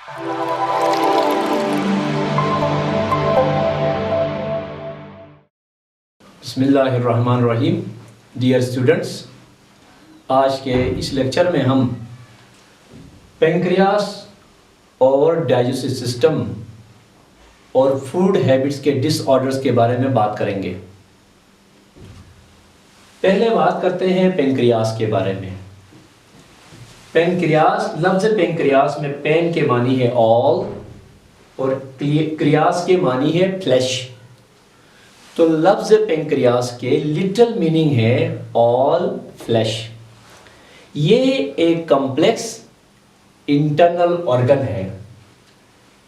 बिस्मिल्लाहिर्रहमानिर्रहीम। Dear students, आज के इस लेक्चर में हम पेंक्रियास और डाइजेस्टिव सिस्टम और फूड हैबिट्स के डिसऑर्डर्स के बारे में बात करेंगे। पहले बात करते हैं पेंक्रियास के बारे में। पेंक्रियास, लफ्ज़ पेंक्रियास में पेन के मानी है ऑल और क्रियास के मानी है फ्लैश। तो लफ्ज़ पेंक्रियास के लिटरल मीनिंग है ऑल फ्लैश। ये एक कॉम्प्लेक्स इंटरनल ऑर्गन है,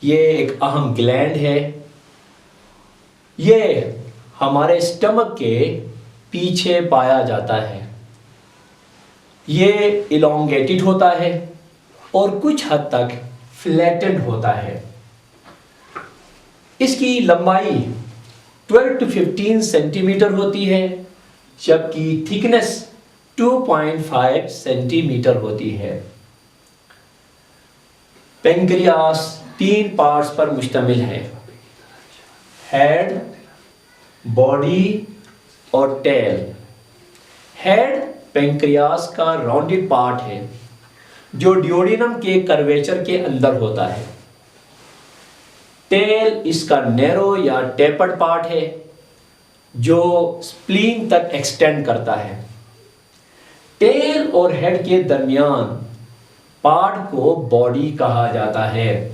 ये एक अहम ग्लैंड है। ये हमारे स्टमक के पीछे पाया जाता है। ये इलोंगेटेड होता है और कुछ हद तक फ्लैटेंड होता है। इसकी लंबाई 12 to 15 सेंटीमीटर होती है, जबकि थिकनेस 2.5 सेंटीमीटर होती है। पेंक्रियास 3 पार्ट्स पर मुश्तमिल है, हेड, बॉडी और टेल। हेड पेंक्रियास का राउंडेड पार्ट है जो ड्यूोडेनम के कर्वेचर के अंदर होता है। टेल इसका नैरो या टेपर्ड पार्ट है जो स्प्लीन तक एक्सटेंड करता है। टेल और हेड के दरमियान पार्ट को बॉडी कहा जाता है।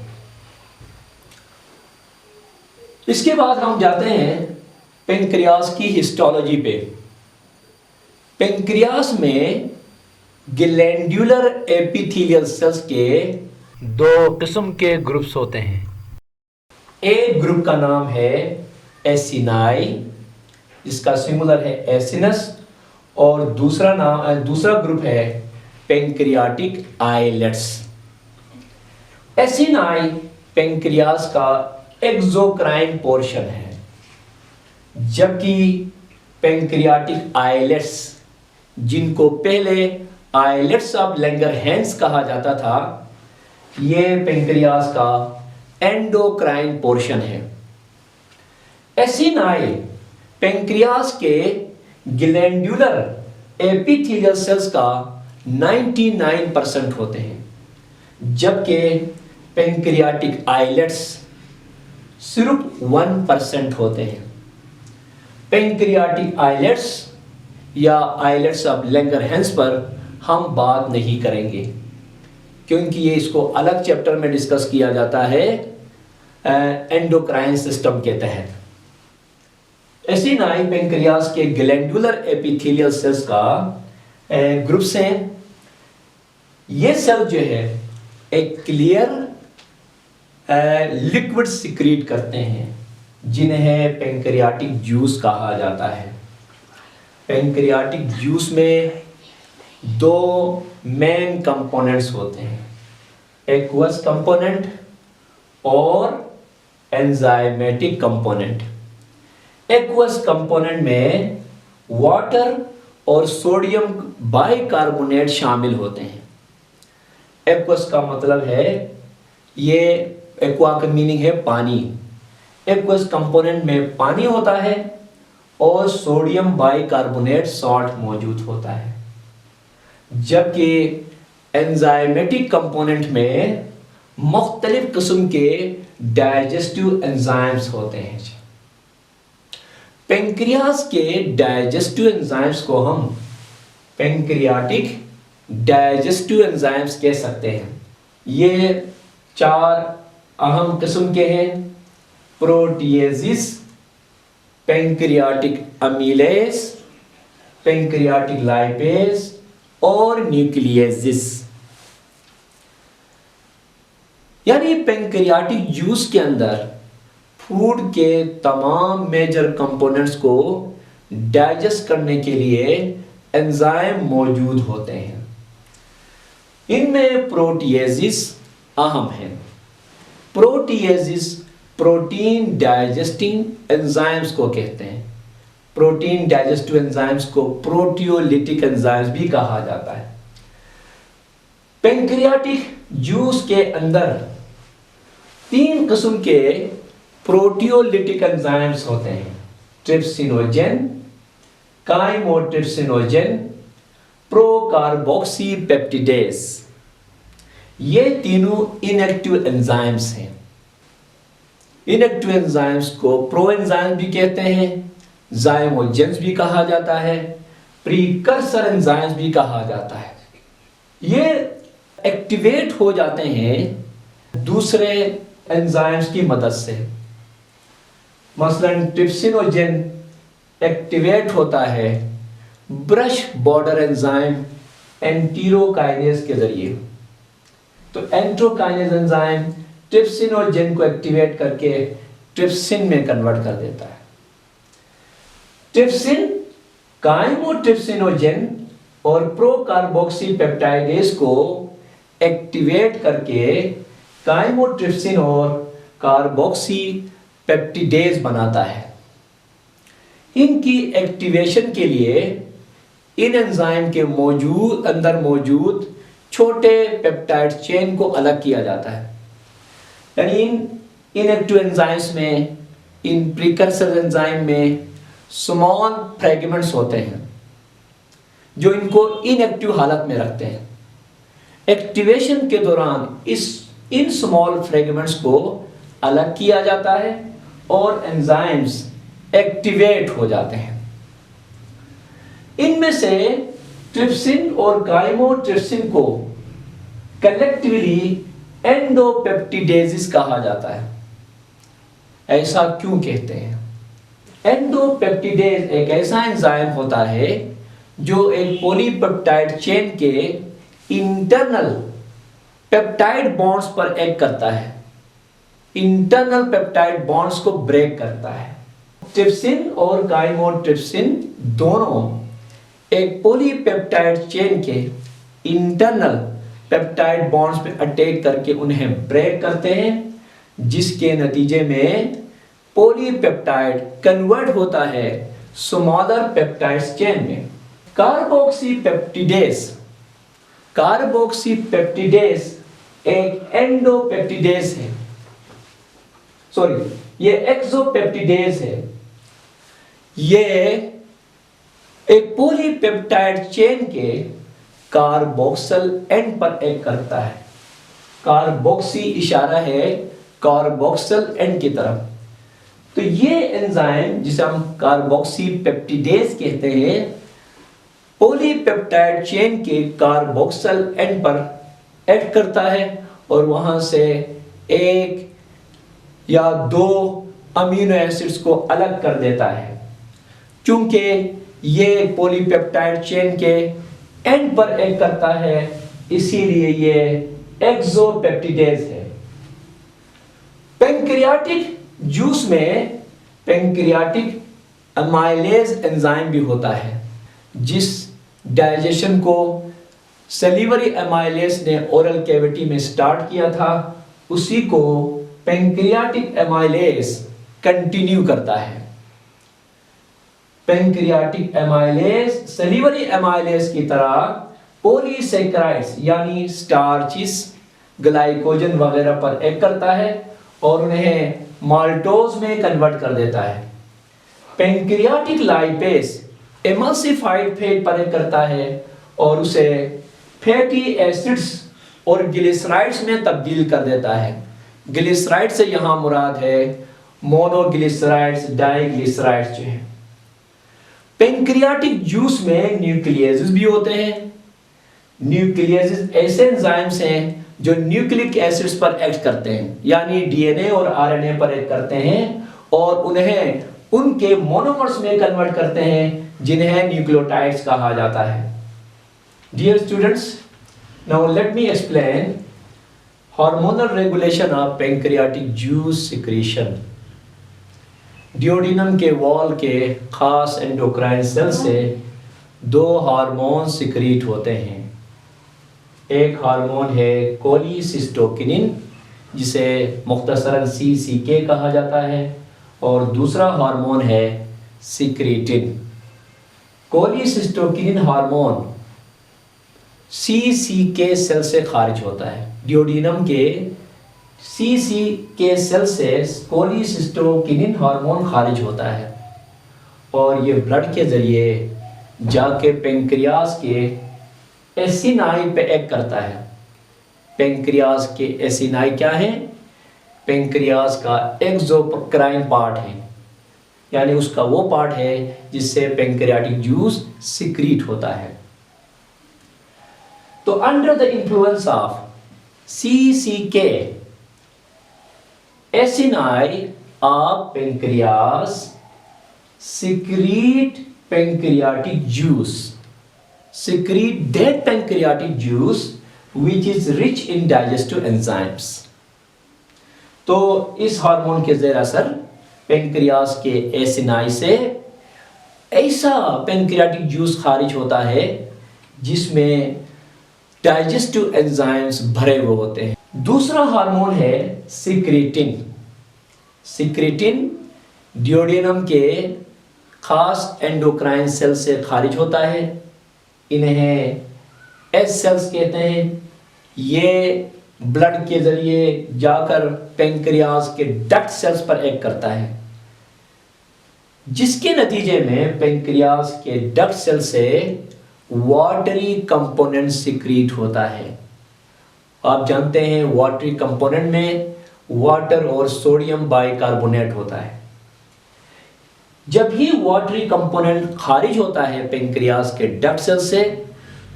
इसके बाद हम जाते हैं पेंक्रियास की हिस्टोलॉजी पे। पेंक्रियास में ग्लैंड्यूलर एपिथेलियल सेल्स के 2 किस्म के ग्रुप्स होते हैं। एक ग्रुप का नाम है एसिनाई, जिसका सिंगुलर है एसिनस, और दूसरा ग्रुप है पेंक्रियाटिक आइलेट्स। एसिनाई पेंक्रियास का एक्सोक्राइन पोर्शन है, जबकि पेंक्रियाटिक आइलेट्स, जिनको पहले आइलेट्स ऑफ लैंगरहैंस कहा जाता था, ये पेंक्रियास का एंडोक्राइन पोर्शन है। एसिनाई पेंक्रियास के ग्लैंड्यूलर एपिथेलियल सेल्स का 99% होते हैं, जबकि पेंक्रियाटिक आइलेट्स सिर्फ 1% होते हैं। पेंक्रियाटिक आइलेट्स या आइलेट्स ऑफ लैंगरहैंस पर हम बात नहीं करेंगे, क्योंकि ये इसको अलग चैप्टर में डिस्कस किया जाता है एंडोक्राइन सिस्टम के तहत। एसिनाई पेंक्रियास के ग्लैंडुलर एपिथेलियल सेल्स का ग्रुप्स हैं। ये सेल जो है एक क्लियर लिक्विड सिक्रीट करते हैं, जिन्हें पेंक्रियाटिक जूस कहा जाता है। पेंक्रियाटिक जूस में 2 मेन कंपोनेंट्स होते हैं, एक्वस कंपोनेंट और एंजाइमेटिक कंपोनेंट। एक्वस कंपोनेंट में वाटर और सोडियम बाइकार्बोनेट शामिल होते हैं। एक्वस का मतलब है, ये एक्वा का मीनिंग है पानी। एक्वस कंपोनेंट में पानी होता है और सोडियम बाइकार्बोनेट सॉल्ट मौजूद होता है, जबकि एंजाइमेटिक कंपोनेंट में मुख्तलिफ किस्म के डाइजेस्टिव एंजाइम्स होते हैं। पेंक्रियास के डाइजेस्टिव एंजाइम्स को हम पेंक्रियाटिक डाइजेस्टिव एंजाइम्स कह सकते हैं। ये 4 अहम किस्म के हैं: प्रोटिएजिस, पेंक्रियाटिक अमीलेस, पेंक्रियाटिक लाइपेज और न्यूक्लियेसिस। यानी पेंक्रियाटिक जूस के अंदर फूड के तमाम मेजर कंपोनेंट्स को डाइजेस्ट करने के लिए एंजाइम मौजूद होते हैं। इनमें प्रोटिएजिस अहम है। प्रोटिएजिस प्रोटीन डाइजेस्टिंग एंजाइम्स को कहते हैं। प्रोटीन डाइजेस्टिव एंजाइम्स को प्रोटियोलिटिक एंजाइम्स भी कहा जाता है। पेंक्रियाटिक जूस के अंदर तीन किस्म के प्रोटियोलिटिक एंजाइम्स होते हैं, ट्रिप्सिनोजेन, काइमोट्रिप्सिनोजेन, प्रोकार्बोक्सीपेप्टिडेज। ये तीनों इनएक्टिव एंजाइम्स हैं। इनएक्टिव एंजाइम्स को प्रोएंजाइम भी कहते हैं, जाइमोजेंस भी कहा जाता है, प्रीकर्सर एंजाइम्स भी कहा जाता है। ये एक्टिवेट हो जाते हैं दूसरे एंजाइम्स की मदद से। मसलन ट्रिप्सिनोजेन एक्टिवेट होता है ब्रश बॉर्डर एंजाइम एंटीरोकाइनेज के जरिए। तो एंटीरोकाइनेज एंजाइम ट्रिप्सिनोजेन को एक्टिवेट करके ट्रिप्सिन में कन्वर्ट कर देता है। ट्रिप्सिन काइमोट्रिप्सिनोजेन और प्रोकार्बोक्सीपेप्टाइडेज को एक्टिवेट करके काइमोट्रिप्सिन और कार्बोक्सीपेप्टिडेज बनाता है। इनकी एक्टिवेशन के लिए इन एंजाइम के अंदर मौजूद छोटे पेप्टाइड चेन को अलग किया जाता है। यानी इन इनएक्टिव एंजाइम्स में, इन प्रीकर्सर एंजाइम में स्मॉल फ्रेगमेंट्स होते हैं जो इनको इनएक्टिव हालत में रखते हैं। एक्टिवेशन के दौरान इन स्मॉल फ्रेगमेंट्स को अलग किया जाता है और एंजाइम्स एक्टिवेट हो जाते हैं। इनमें से ट्रिप्सिन और काइमोट्रिप्सिन को कलेक्टिवली एंडोपेप्टिडेजिस कहा जाता है। ऐसा क्यों कहते हैं? एंडोपेप्टिडेज एक ऐसा एंजाइम होता है जो एक पॉलीपेप्टाइड चेन के इंटरनल पेप्टाइड बॉन्ड्स पर एक्ट करता है, इंटरनल पेप्टाइड बॉन्ड्स को ब्रेक करता है। ट्रिप्सिन और काइमोट्रिप्सिन दोनों एक पॉलीपेप्टाइड चेन के इंटरनल पेप्टाइड बॉन्ड्स पे अटैक करके उन्हें ब्रेक करते हैं, जिसके नतीजे में पॉलीपेप्टाइड कन्वर्ट होता है स्मॉलर पेप्टाइड्स चेन में। कार्बोक्सीपेप्टिडेज एक एंडोपेप्टिडेज है, ये एक्सोपेप्टिडेज है। ये एक पॉलीपेप्टाइड चेन के कार्बोक्सिल एंड पर एक्ट करता है। कार्बोक्सी इशारा है कार्बोक्सिल एंड की तरफ। तो ये एंजाइम जिसे हम कार्बोक्सीपेप्टिडेज कहते हैं, पॉलीपेप्टाइड चेन के कार्बोक्सिल एंड पर एक्ट करता है और वहां से एक या दो अमीनो एसिड्स को अलग कर देता है। क्योंकि ये पॉलीपेप्टाइड चेन के एंड पर एक्ट करता है, इसीलिए ये एक्सोपेप्टिडेज है। पैंक्रियाटिक जूस में पैंक्रियाटिक अमाइलेज एंजाइम भी होता है, जिस डाइजेशन को सलीवरी अमाइलेज ने ओरल कैविटी में स्टार्ट किया था, उसी को पैंक्रियाटिक एमाइलेज कंटिन्यू करता है। पैंक्रियाटिक एमाइलेज सलीवरी एमाइलेज की तरह पॉलीसेकेराइड्स यानी स्टार्चेस, ग्लाइकोजन वगैरह पर एक्ट करता है और उन्हें माल्टोज में कन्वर्ट कर देता है। पैंक्रियाटिक लाइपेज एमल्सिफाइड फैट पर एक्ट करता है और उसे फैटी एसिड्स और ग्लिसराइड्स में तब्दील कर देता है। ग्लिसराइड से यहां मुराद है मोनोग्लिसराइड्स, डाइग्लिसराइड्स जो है। पैंक्रियाटिक जूस में न्यूक्लियेजेस भी होते हैं। न्यूक्लियेजेस ऐसे एंजाइम्स हैं जो न्यूक्लिक एसिड्स पर एक्ट करते हैं, यानी डीएनए और आरएनए पर एक्ट करते हैं और उन्हें उनके मोनोमर्स में कन्वर्ट करते हैं, जिन्हें न्यूक्लियोटाइड्स कहा जाता है। Dear students, now let me explain hormonal regulation of pancreatic juice secretion. Duodenum के वॉल के खास एंडोक्राइन सेल से दो हार्मोन सिक्रीट होते हैं। एक हार्मोन है कोलिसिस्टोकिनिन, जिसे मुख्तसरन CCK कहा जाता है, और दूसरा हार्मोन है सिक्रीटिन। कोलिसिस्टोकिनिन हार्मोन CCK सेल से खारिज होता है। डियोडिनम के सीसी के सेल से कोलिसिस्टोकिनिन हार्मोन खारिज होता है और ये ब्लड के ज़रिए जाके पेंक्रियास के एसिनाई पे एक्ट करता है। पेंक्रियास के एसिनाई क्या है? पेंक्रियास का एक्सोक्राइन पार्ट है, यानी उसका वो पार्ट है जिससे पेंक्रियाटिक जूस सिक्रीट होता है। तो under the influence of CCK acini of pancreas secrete pancreatic juice, secrete that pancreatic juice which is rich in digestive enzymes। तो इस हार्मोन के ज़ेर असर पेंक्रियास के एसिनाई से ऐसा पेंक्रियाटिक जूस खारिज होता है जिसमें डाइजेस्टिव एंजाइम्स भरे हुए होते हैं। दूसरा हार्मोन है सिक्रेटिन। सिक्रेटिन डियोडेनम के खास एंडोक्राइन सेल से खारिज होता है। इन्हें एस सेल्स कहते हैं। ये ब्लड के जरिए जाकर पेंक्रियास के डक्ट सेल्स पर एक्ट करता है, जिसके नतीजे में पेंक्रियास के डक्ट सेल से वाटरी कंपोनेंट सिक्रीट होता है। आप जानते हैं वाटरी कंपोनेंट में वाटर और सोडियम बाइकार्बोनेट होता है। जब ही वाटरी कंपोनेंट खारिज होता है पेंक्रियास के डक्ट सेल से,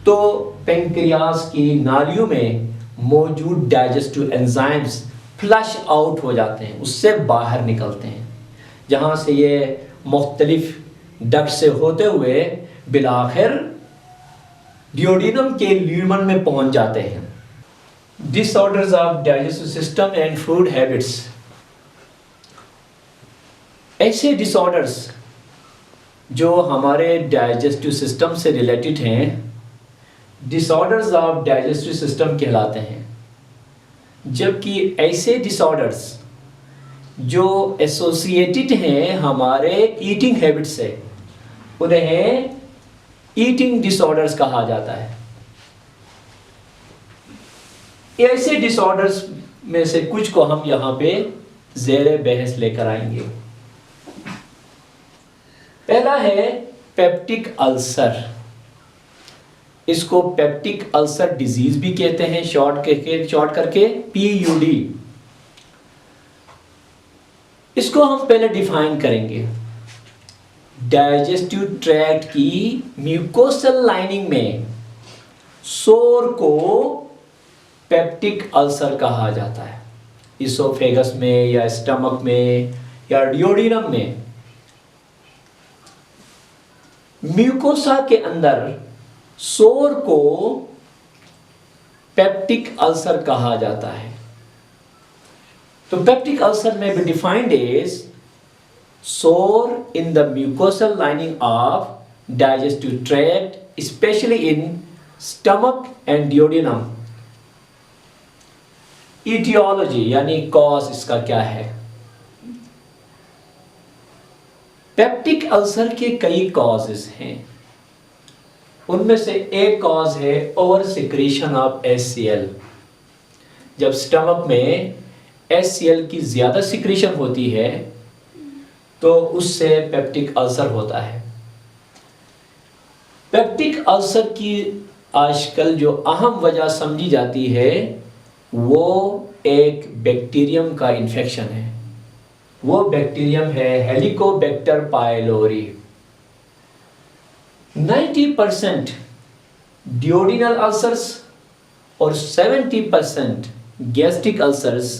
तो पेंक्रियास की नालियों में मौजूद डाइजेस्टिव एंजाइम्स फ्लश आउट हो जाते हैं, उससे बाहर निकलते हैं, जहां से ये मुख्तलिफ डक्ट से होते हुए बिलाखिर डियोडेनम के ल्यूमन में पहुंच जाते हैं। Disorders of digestive system and food habits. ऐसे डिसऑर्डर्स जो हमारे डाइजेस्टिव सिस्टम से रिलेटेड हैं, डिसऑर्डर्स ऑफ डाइजेस्टिव सिस्टम कहलाते हैं। जबकि ऐसे डिसऑर्डर्स जो एसोसिएटेड हैं हमारे ईटिंग हैबिट से, उन्हें ईटिंग डिसऑर्डर्स कहा जाता है। ऐसे डिसऑर्डर्स में से कुछ को हम यहाँ पे ज़ेरे बहस लेकर आएंगे। पहला है पेप्टिक अल्सर। इसको पेप्टिक अल्सर डिजीज भी कहते हैं, शॉर्ट करके PUD। इसको हम पहले डिफाइन करेंगे। डाइजेस्टिव ट्रैक्ट की म्यूकोसल लाइनिंग में सोर को पेप्टिक अल्सर कहा जाता है। इसोफेगस में या स्टमक में या डियोडेनम में म्यूकोसा के अंदर सोर को पेप्टिक अल्सर कहा जाता है। तो पेप्टिक अल्सर में भी defined as sore in the mucosal lining of digestive tract, especially in stomach and duodenum। etiology यानी cause इसका क्या है? पेप्टिक अल्सर के कई कॉजेस हैं। उनमें से एक कॉज है ओवर सिक्रीशन ऑफ HCl। जब स्टमक में HCl की ज्यादा सिक्रीशन होती है तो उससे पेप्टिक अल्सर होता है। पेप्टिक अल्सर की आजकल जो अहम वजह समझी जाती है वो एक बैक्टीरियम का इन्फेक्शन है। वो बैक्टीरियम है हेलिकोबैक्टर पायलोरी। 90% डियोडिनल अल्सर्स और 70% गैस्ट्रिक अल्सर्स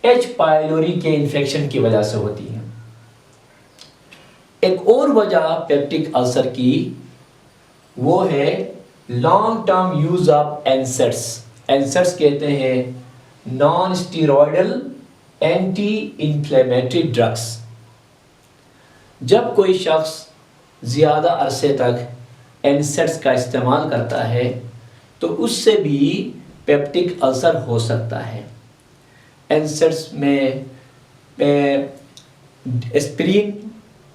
H पायलोरी के इन्फेक्शन की वजह से होती है। एक और वजह पेप्टिक अल्सर की वो है long term use of NSAIDs. NSAIDs कहते हैं non steroidal anti inflammatory drugs. जब कोई शख्स ज़्यादा अरसे तक एनसेड्स का इस्तेमाल करता है तो उससे भी पेप्टिक अल्सर हो सकता है। एनसेड्स में एस्पिरिन,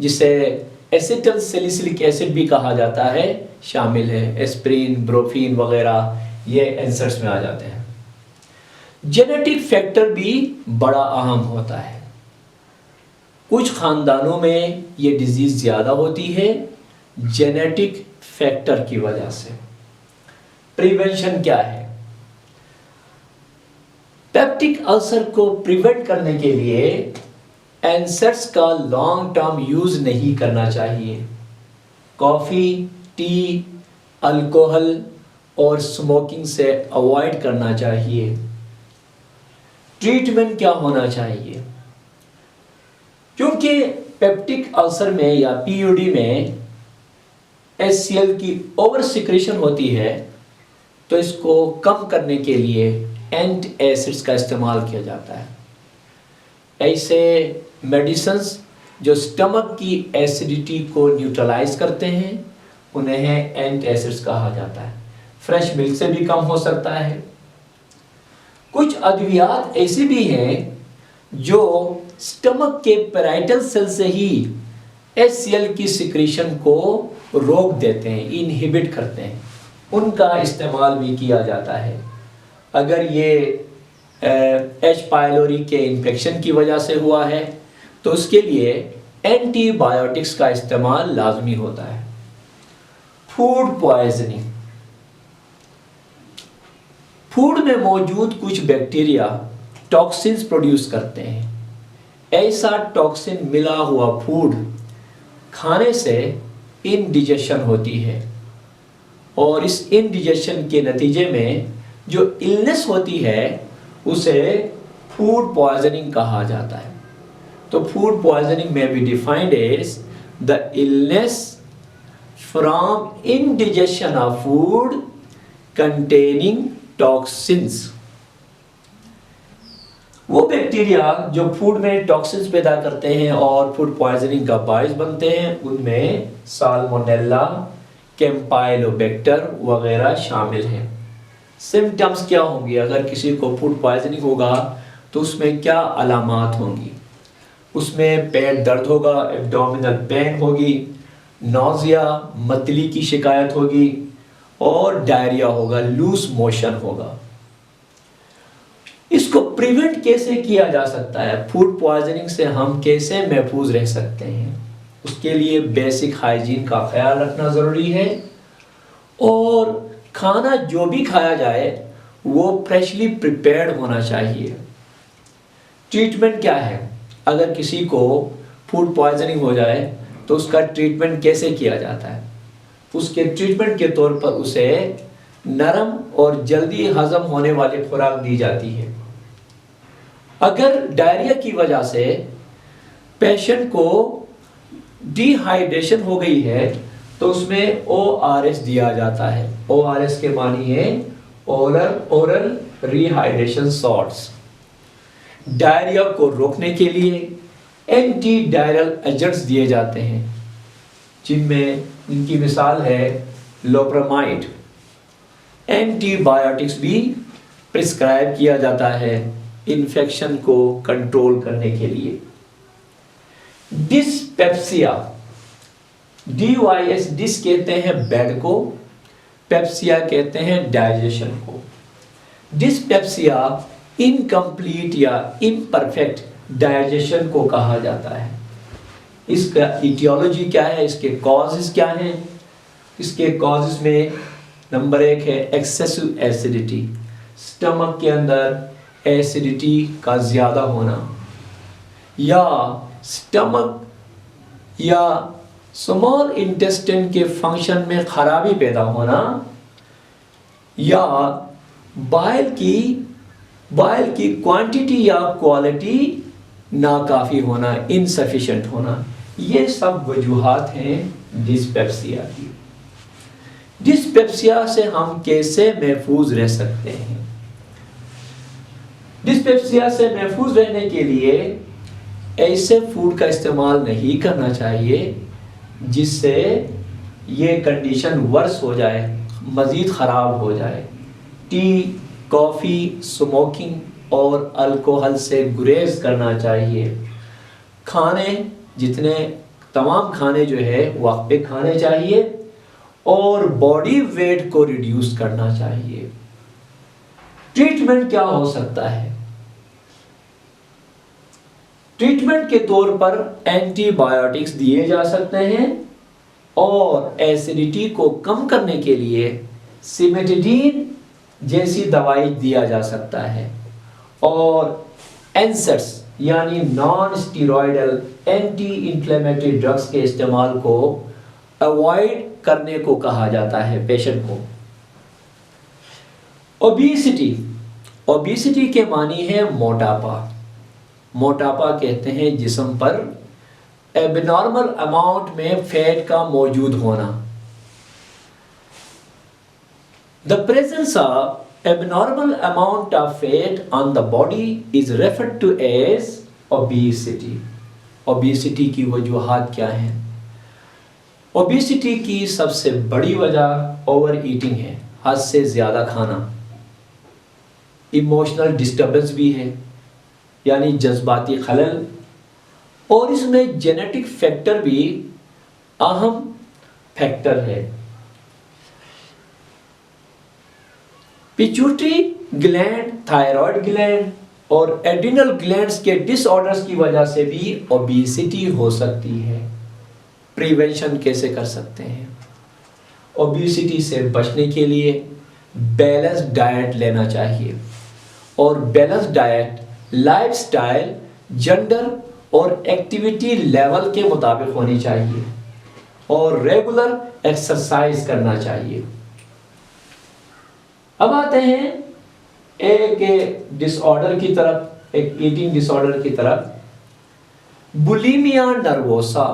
जिसे एसिटल सैलिसिलिक एसिड भी कहा जाता है, शामिल है। एस्पिरिन, ब्रोफीन वगैरह ये एनसेड्स में आ जाते हैं। जेनेटिक फैक्टर भी बड़ा अहम होता है। कुछ खानदानों में ये डिजीज ज़्यादा होती है जेनेटिक फैक्टर की वजह से। प्रिवेंशन क्या है? पेप्टिक अल्सर को प्रिवेंट करने के लिए एनसेड्स का लॉन्ग टर्म यूज नहीं करना चाहिए। कॉफ़ी, टी, अल्कोहल और स्मोकिंग से अवॉइड करना चाहिए। ट्रीटमेंट क्या होना चाहिए? क्योंकि पेप्टिक अल्सर में या पीयूडी में HCl की ओवर सिक्रेशन होती है, तो इसको कम करने के लिए एंटी एसिड्स का इस्तेमाल किया जाता है। ऐसे मेडिसिन्स जो स्टमक की एसिडिटी को न्यूट्रलाइज करते हैं उन्हें एंटी एसिड्स कहा जाता है। फ्रेश मिल्क से भी कम हो सकता है। कुछ अद्वियात ऐसे भी हैं जो स्टमक के पैराइटल सेल से ही HCl की सिक्रेशन को रोक देते हैं, इनहिबिट करते हैं। उनका इस्तेमाल भी किया जाता है। अगर ये H. पायलोरी के इन्फेक्शन की वजह से हुआ है तो उसके लिए एंटीबायोटिक्स का इस्तेमाल लाजमी होता है। फूड पॉइजनिंग, फूड में मौजूद कुछ बैक्टीरिया टॉक्सिन्स प्रोड्यूस करते हैं। ऐसा टॉक्सिन मिला हुआ फूड खाने से इंडिजेशन होती है और इस इंडिजेशन के नतीजे में जो इलनेस होती है उसे फूड पॉइजनिंग कहा जाता है। तो फूड पॉइजनिंग में भी defined as the illness from indigestion of food containing toxins. वो बैक्टीरिया जो फूड में टॉक्सिन्स पैदा करते हैं और फूड पॉइजनिंग का बायस बनते हैं, उनमें साल्मोनेला, कैम्पाइलोबैक्टर वगैरह शामिल हैं। सिम्टम्स क्या होंगी? अगर किसी को फूड पॉइजनिंग होगा तो उसमें क्या अलामात होंगी? उसमें पेट दर्द होगा, एब्डोमिनल पेन होगी, नौजिया, मतली की शिकायत होगी और डायरिया होगा, लूज मोशन होगा। इसको प्रिवेंट कैसे किया जा सकता है? फूड पॉइजनिंग से हम कैसे महफूज रह सकते हैं? उसके लिए बेसिक हाइजीन का ख्याल रखना ज़रूरी है और खाना जो भी खाया जाए वो फ्रेशली प्रिपेयर्ड होना चाहिए। ट्रीटमेंट क्या है? अगर किसी को फूड पॉइजनिंग हो जाए तो उसका ट्रीटमेंट कैसे किया जाता है? उसके ट्रीटमेंट के तौर पर उसे नरम और जल्दी हजम होने वाली खुराक दी जाती है। अगर डायरिया की वजह से पेशेंट को डिहाइड्रेशन हो गई है तो उसमें ORS दिया जाता है। ORS के मानी है ओरल रिहाइड्रेशन सॉल्ट्स। डायरिया को रोकने के लिए एंटी डायरल एजेंट्स दिए जाते हैं जिनमें इनकी मिसाल है लोप्रामाइड। एंटीबायोटिक्स भी प्रिस्क्राइब किया जाता है इन्फेक्शन को कंट्रोल करने के लिए। डिस्पेप्सिया, DYS, डिस कहते हैं बेड को, पेप्सिया कहते हैं डाइजेशन को। डिस्पेप्सिया इनकम्प्लीट या इम्परफेक्ट डाइजेशन को कहा जाता है। इसका इटियोलॉजी क्या है? इसके कॉजेस क्या हैं? इसके कॉजेस में नंबर 1 है एक्सेसिव एसिडिटी। स्टमक के अंदर एसिडिटी का ज़्यादा होना या स्टमक या स्मॉल इंटेस्टाइन के फंक्शन में खराबी पैदा होना या बाइल की क्वांटिटी या क्वालिटी नाकाफी होना, इनसफिशिएंट होना, ये सब वजूहात हैं डिस्पेप्सिया की। डिस्पेप्सिया से हम कैसे महफूज रह सकते हैं? डिस्पेप्सिया से महफूज रहने के लिए ऐसे फूड का इस्तेमाल नहीं करना चाहिए जिससे ये कंडीशन वर्स हो जाए, मज़ीद ख़राब हो जाए। टी, कॉफ़ी, स्मोकिंग और अल्कोहल से गुरेज करना चाहिए। तमाम खाने जो है वक्त पे खाने चाहिए और बॉडी वेट को रिड्यूस करना चाहिए। ट्रीटमेंट क्या हो सकता है? ट्रीटमेंट के तौर पर एंटीबायोटिक्स दिए जा सकते हैं और एसिडिटी को कम करने के लिए सिमेटिडीन जैसी दवाई दिया जा सकता है और एनसेड्स यानी non steroidal anti inflammatory drugs के इस्तेमाल को अवॉइड करने को कहा जाता है पेशेंट को। ओबेसिटी के मानी है मोटापा। मोटापा कहते हैं जिस्म पर एबनॉर्मल अमाउंट में फैट का मौजूद होना। The presence of abnormal amount of fat on the body is referred to as obesity. Obesity की वजूहात क्या हैं? ओबेसिटी की सबसे बड़ी वजह ओवर ईटिंग है, हद से ज़्यादा खाना। इमोशनल डिस्टर्बेंस भी है यानी जज्बाती खलल, और इसमें जेनेटिक फैक्टर भी अहम फैक्टर है। पिट्यूटरी ग्लैंड, थायराइड ग्लैंड और एड्रिनल ग्लैंड्स के डिसऑर्डर्स की वजह से भी ओबेसिटी हो सकती है। प्रिवेंशन कैसे कर सकते हैं? ओबेसिटी से बचने के लिए बैलेंस डाइट लेना चाहिए और बैलेंस डाइट लाइफस्टाइल, जेंडर और एक्टिविटी लेवल के मुताबिक होनी चाहिए और रेगुलर एक्सरसाइज करना चाहिए। अब आते हैं एक डिसऑर्डर की तरफ, एक ईटिंग डिसऑर्डर की तरफ। Bulimia nervosa.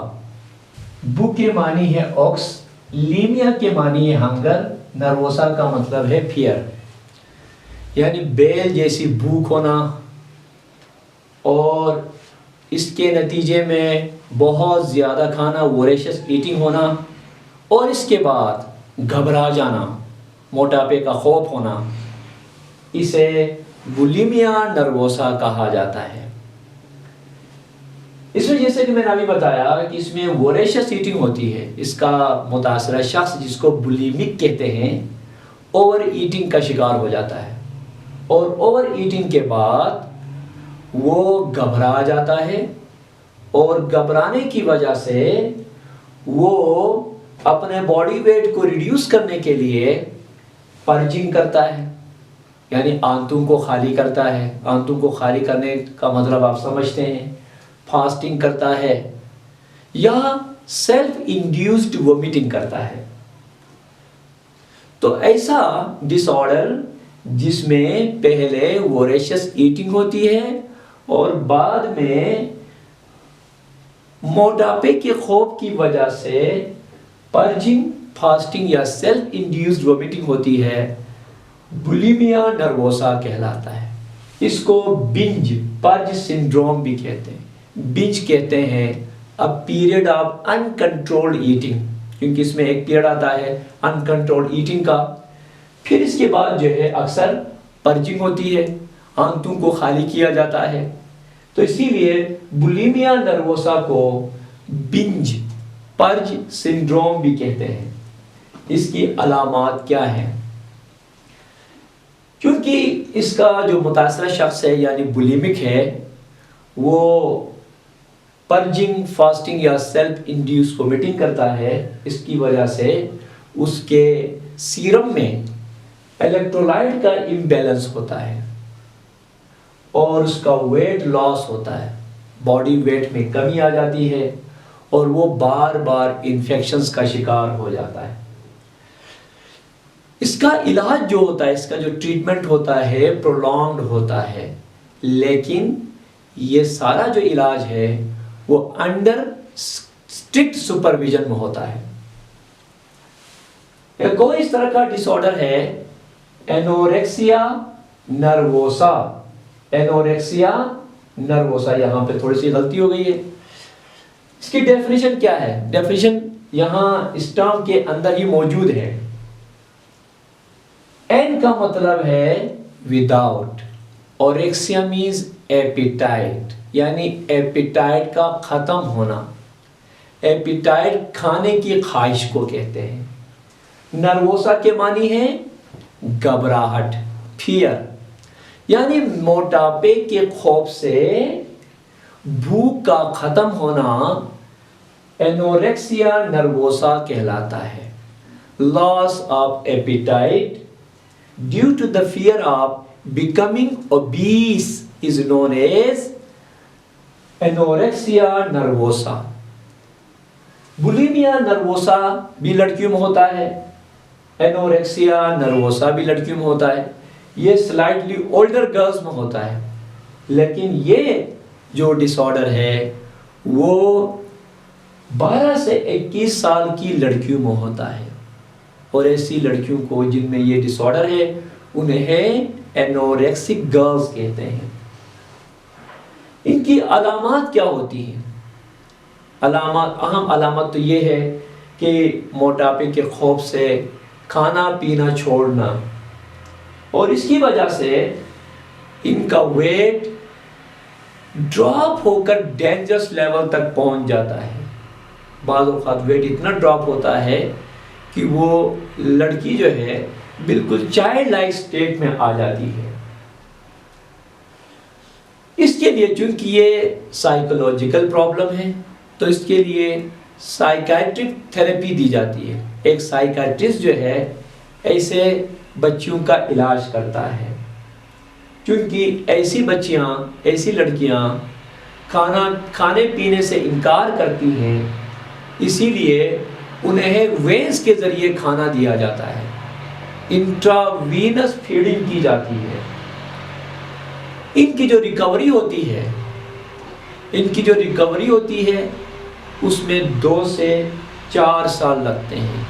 बु के मानी है ऑक्स, लीमिया के मानी है हंगर, नर्वोसा का मतलब है फियर, यानी बेल जैसी भूख होना और इसके नतीजे में बहुत ज़्यादा खाना, वोरेशियस ईटिंग होना और इसके बाद घबरा जाना, मोटापे का खौफ होना, इसे बुलिमिया नर्वोसा कहा जाता है। इसमें जैसे कि मैंने अभी बताया कि इसमें वोरेशियस ईटिंग होती है। इसका मुतासरा शख्स, जिसको बुलिमिक कहते हैं, ओवर ईटिंग का शिकार हो जाता है और ओवर ईटिंग के बाद वो घबरा जाता है और घबराने की वजह से वो अपने बॉडी वेट को रिड्यूस करने के लिए पर्जिंग करता है, यानी आंतों को खाली करता है। आंतों को खाली करने का मतलब आप समझते हैं, फास्टिंग करता है या सेल्फ इंड्यूस्ड वोमिटिंग करता है। तो ऐसा डिसऑर्डर जिसमें पहले वोरेशियस ईटिंग होती है और बाद में मोटापे के खौफ की वजह से पर्जिंग, फास्टिंग या सेल्फ इंड्यूस्ड वोमिटिंग होती है, बुलिमिया नर्वोसा कहलाता है। इसको बिंज पर्ज सिंड्रोम भी कहते हैं। बिंज कहते हैं a period of uncontrolled eating, क्योंकि इसमें एक पीरियड आता है अनकंट्रोल्ड ईटिंग का। फिर इसके बाद जो है अक्सर पर्जिंग होती है, आंतों को खाली किया जाता है। तो इसीलिए बुलिमिया नर्वोसा को बिंज पर्ज सिंड्रोम भी कहते हैं। इसकी अलामात क्या हैं? क्योंकि इसका जो मुतासरा शख्स है यानी बुलिमिक है, वो पर्जिंग, फास्टिंग या सेल्फ इंड्यूस वोमिटिंग करता है, इसकी वजह से उसके सीरम में इलेक्ट्रोलाइट का इम्बैलेंस होता है और उसका वेट लॉस होता है, बॉडी वेट में कमी आ जाती है और वो बार बार इन्फेक्शंस का शिकार हो जाता है। इसका इलाज जो होता है, इसका जो ट्रीटमेंट होता है प्रोलॉन्ग्ड होता है, लेकिन ये सारा जो इलाज है वो अंडर स्ट्रिक्ट सुपरविजन में होता है। एक और इस तरह का डिसऑर्डर है एनोरेक्सिया नर्वोसा। एनोरेक्सिया नर्वोसा, यहां पे थोड़ी सी गलती हो गई है। इसकी डेफिनेशन क्या है? डेफिनेशन यहां इस टर्म के अंदर ही मौजूद है। एन का मतलब है विदाउट, ओरेक्सिया मीन्स एपिटाइट, यानी एपिटाइट का खत्म होना। एपिटाइट खाने की ख्वाहिश को कहते हैं। नर्वोसा के मानी है घबराहट, फियर, यानी मोटापे के खौफ से भूख का खत्म होना एनोरेक्सिया नर्वोसा कहलाता है। Loss of appetite due to the fear of becoming obese is known as anorexia nervosa. Bulimia nervosa भी लड़कियों में होता है, एनोरेक्सिया नर्वोसा भी लड़कियों में होता है। ये स्लाइटली ओल्डर गर्ल्स में होता है, लेकिन ये जो डिसऑर्डर है वो 12 से 21 साल की लड़कियों में होता है। और ऐसी लड़कियों को जिनमें ये डिसऑर्डर है उन्हें एनोरेक्सिक गर्ल्स कहते हैं। इनकी अलामत क्या होती हैं? अहम अलामत तो ये है कि मोटापे के खौफ से खाना पीना छोड़ना, और इसकी वजह से इनका वेट ड्रॉप होकर डेंजरस लेवल तक पहुंच जाता है। बाज़ औक़ात वेट इतना ड्रॉप होता है कि वो लड़की जो है बिल्कुल चाइल्ड लाइक स्टेट में आ जाती है। इसके लिए चूंकि ये साइकोलॉजिकल प्रॉब्लम है तो इसके लिए साइकाइट्रिक थेरेपी दी जाती है। एक साइकाइट्रिस्ट जो है ऐसे बच्चियों का इलाज करता है, क्योंकि ऐसी बच्चियां, ऐसी लड़कियां खाने पीने से इनकार करती हैं, इसीलिए उन्हें वेंस के ज़रिए खाना दिया जाता है, इंट्रावीनस फीडिंग की जाती है। इनकी जो रिकवरी होती है उसमें 2 से 4 साल लगते हैं,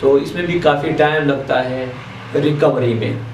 तो इसमें भी काफ़ी टाइम लगता है रिकवरी में।